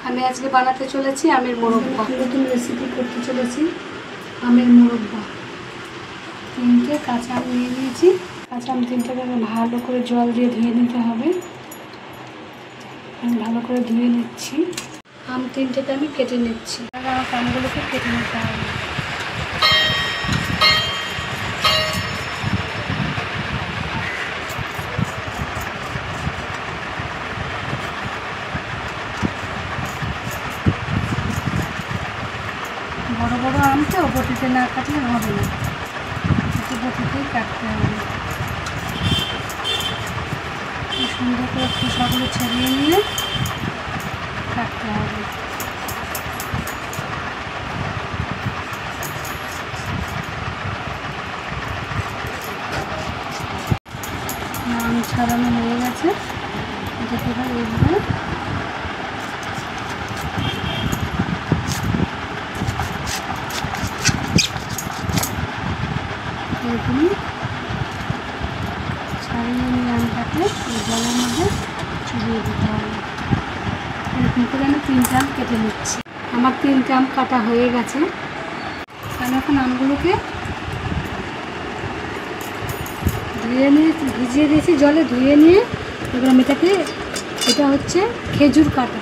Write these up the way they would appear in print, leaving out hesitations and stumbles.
আমি আজকে বানাতে চলেছি আমের মোরব্বা। নতুন রেসিপি করতে চলেছি আমের মোরব্বা। 3টে কাঁচা আম নিয়ে নিয়েছি। কাঁচা আম 3টাকে ভালো করে জল দিয়ে ধুয়ে নিতে হবে। আমি ভালো করে ধুয়ে নিচ্ছি। আম 3টেকে আমি কেটে নিচ্ছি। আমার আমগুলোকে কেটে নিতে হবে। বড় বড় আম তো বটিতে না কাটলে হবে না, একটু বটিতেই কাটতে হবে। সুন্দর করে খোসাগুলো ছাড়িয়ে নিয়ে কাটতে হবে। আম ছাড়ানো হয়ে গেছে। এটাকে এবার এইভাবে এরকমই ছাড়িয়ে নিয়ে আমটাকে জলের মধ্যে চুবিয়ে দিতে হবে। এরকম করে আমি 3টে আম কেটে নিচ্ছি। আমার 3টে আম কাটা হয়ে গেছে। আমি এখন আমগুলোকে ধুয়ে নিয়ে ভিজিয়ে দিয়েছি জলে, ধুয়ে নিয়ে এবার আমি এটা হচ্ছে খেজুর কাটা।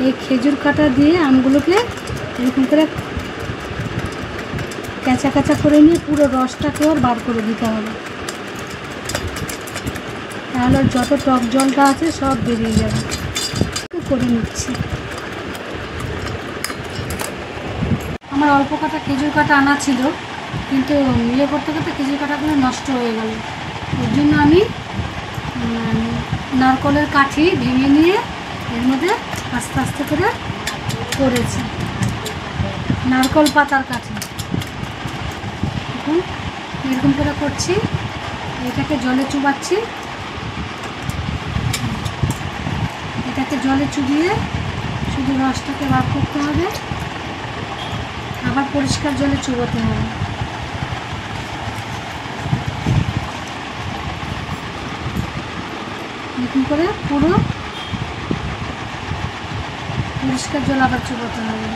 এই খেজুর কাটা দিয়ে আমগুলোকে এরকম করে কাঁচা কাঁচা করে নিয়ে পুরো রসটাকে ওর বার করে দিতে হবে। তাহলে যত টক জলটা আছে সব বেরিয়ে যাবে। করে নিচ্ছি। আমার অল্প কাটা খেজুর কাটা আনা ছিল, কিন্তু ইয়ে করতে করতে খেজুর কাটাগুলো নষ্ট হয়ে গেল। ওর জন্য আমি নারকলের কাঠি ভেঙে নিয়ে এর মধ্যে আস্তে আস্তে করে করেছি। নারকল পাতার কাঠি এখন এরকম করে করছি। এটাকে জলে চুবাচ্ছি। এটাকে জলে চুবিয়ে শুধু রসটাকে বার করতে হবে, আবার পরিষ্কার জলে চুবোতে হবে। এরকম করে পুরো পরিষ্কার জল আবার চুবোতে হবে।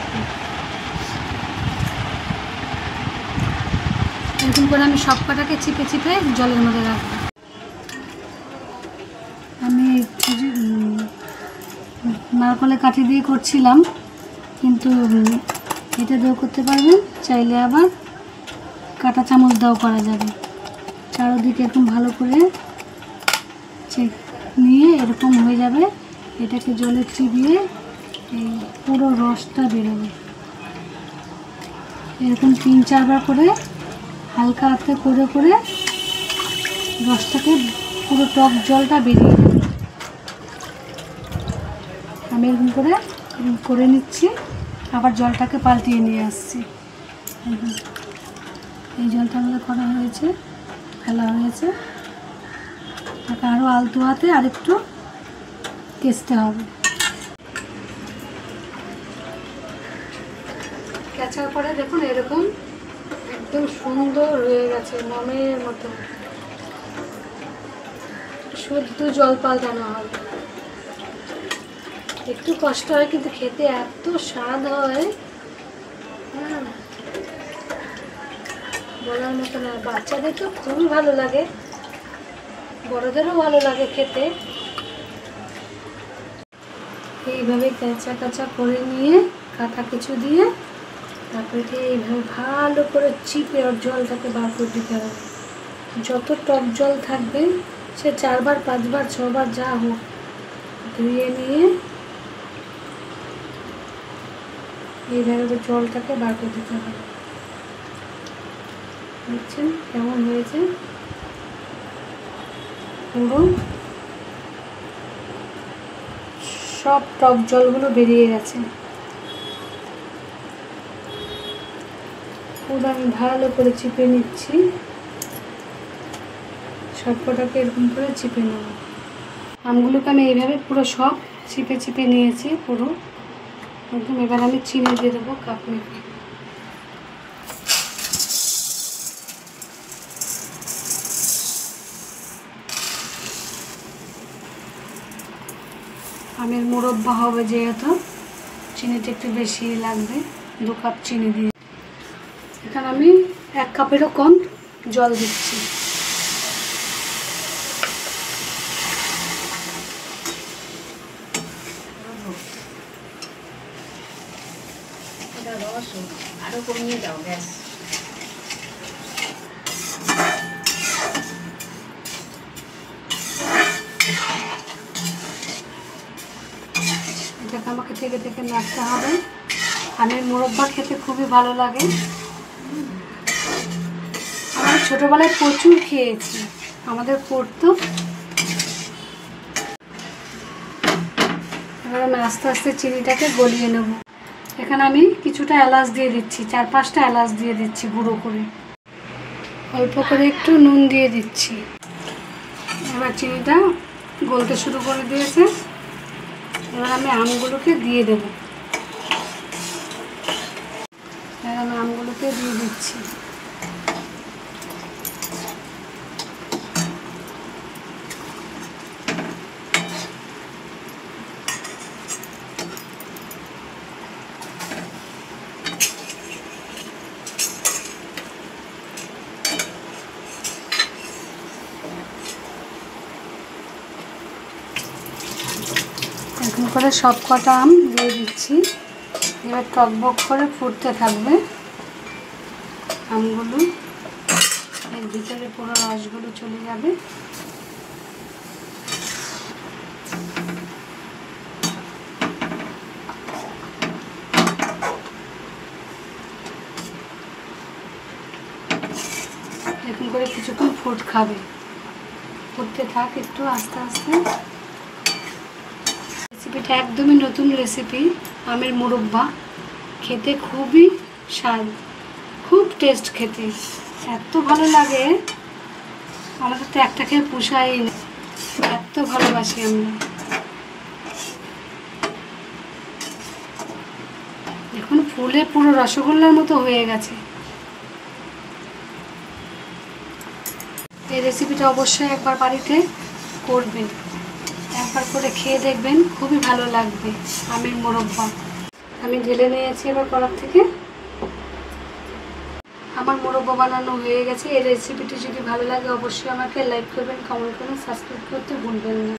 এরকম করে আমি সব কটাকে চিপে চিপে জলের মধ্যে রাখবো। আমি নারকলের কাঠি দিয়ে করছিলাম, কিন্তু এটা দিয়েও করতে পারবেন, চাইলে আবার কাঁটা চামচ দাও করা যাবে। চারদিকে এরকম ভালো করে নিয়ে এরকম হয়ে যাবে। এটাকে জলে চিবিয়ে এই পুরো রসটা বেরোবে। এরকম 3-4 বার করে হালকা হাতে করে করে রসটাকে পুরো টক জলটা বেরিয়ে যাবে। আমি এরকম করে নিচ্ছি, আবার জলটাকে পাল্টিয়ে নিয়ে আসছি। এই জলটা আমাদের করা হয়েছে, ফেলা হয়েছে। তাকে আরও আলতো হাতে আরেকটু কেচতে হবে। কেচার পরে দেখুন এরকম একদম সুন্দর হয়ে গেছে, মমের মতো। শুদ্ধ জল পাল্টানো হবে। একটু কষ্ট হয়, কিন্তু খেতে এত স্বাদ হয়, বলার মতো না। বাচ্চাদের তো খুবই ভালো লাগে, বড়দেরও ভালো লাগে খেতে। এইভাবে কাঁচা কাঁচা করে নিয়ে কাটা কিছু দিয়ে তারপরে এইভাবে ভালো করে চিপে ওর জলটাকে বার করে দিতে হবে। যত টক জল থাকবে সে 4 বার 5 বার 6 বার যা হোক ধুয়ে নিয়ে এইভাবে জলটাকে বার করে দিতে হবে। দেখছেন কেমন হয়েছে? পুরো সব টক জলগুলো বেরিয়ে গেছে। পুরো আমি ভালো করে চিপে নিচ্ছি। সব কটাকে এরকম করে চিপে নেব। আমগুলোকে আমি এইভাবে পুরো সব চিপে চিপে নিয়েছি পুরো একদম। এবার আমি চিনি দিয়ে দেবো কাপ মেপে। আমের মুরব্বা হবে যেহেতু চিনিটা একটু বেশি লাগবে, 2 কাপ চিনি দিয়ে। এখানে আমি 1 কাপেরও কম জল দিচ্ছি। আরো কমিয়ে দাও গ্যাস। এটাকে আমাকে থেকে থেকে নাড়তে হবে। আমের মুরব্বা খেতে খুবই ভালো লাগে। আমরা ছোটোবেলায় প্রচুর খেয়েছি, আমাদের পড়তো। এবার আমি আস্তে আস্তে চিনিটাকে গলিয়ে নেব। এখানে আমি কিছুটা এলাচ দিয়ে দিচ্ছি, 4-5টা এলাচ দিয়ে দিচ্ছি গুঁড়ো করে। অল্প করে একটু নুন দিয়ে দিচ্ছি। এবার চিনিটা গলতে শুরু করে দিয়েছে। এবার আমি আমগুলোকে দিয়ে দেব। এবার আমি আমগুলোকে দিয়ে দিচ্ছি। এখন করে সব কটা আম দিয়ে দিচ্ছি। এবার টকবক করে ফুটতে থাকবে আমগুলো, এর ভিতরে পুরো রসগুলো চলে যাবে। এখন করে কিছুক্ষণ ফুট খাবে, ফুটতে থাক একটু আস্তে আস্তে। রেসিপিটা একদমই নতুন রেসিপি, আমের মুরব্বা। খেতে খুবই স্বাদ, খুব টেস্ট খেতে, এত ভালো লাগে। আমাদের তো একটা খেয়ে পোষাই না, এত ভালোবাসি আমরা। এখন ফুলে পুরো রসগোল্লার মতো হয়ে গেছে। এই রেসিপিটা অবশ্যই একবার বাড়িতে করবেন, একবার করে খেয়ে দেখবেন, খুবই ভালো লাগবে। আমের মুরব্বা আমি ঢেলে নিয়েছি এবার কড়ার থেকে। আমার মুরব্বা বানানো হয়ে গেছে। এই রেসিপিটি যদি ভালো লাগে অবশ্যই আমাকে লাইক করবেন, কমেন্ট করবেন, সাবস্ক্রাইব করতে ভুলবেন না।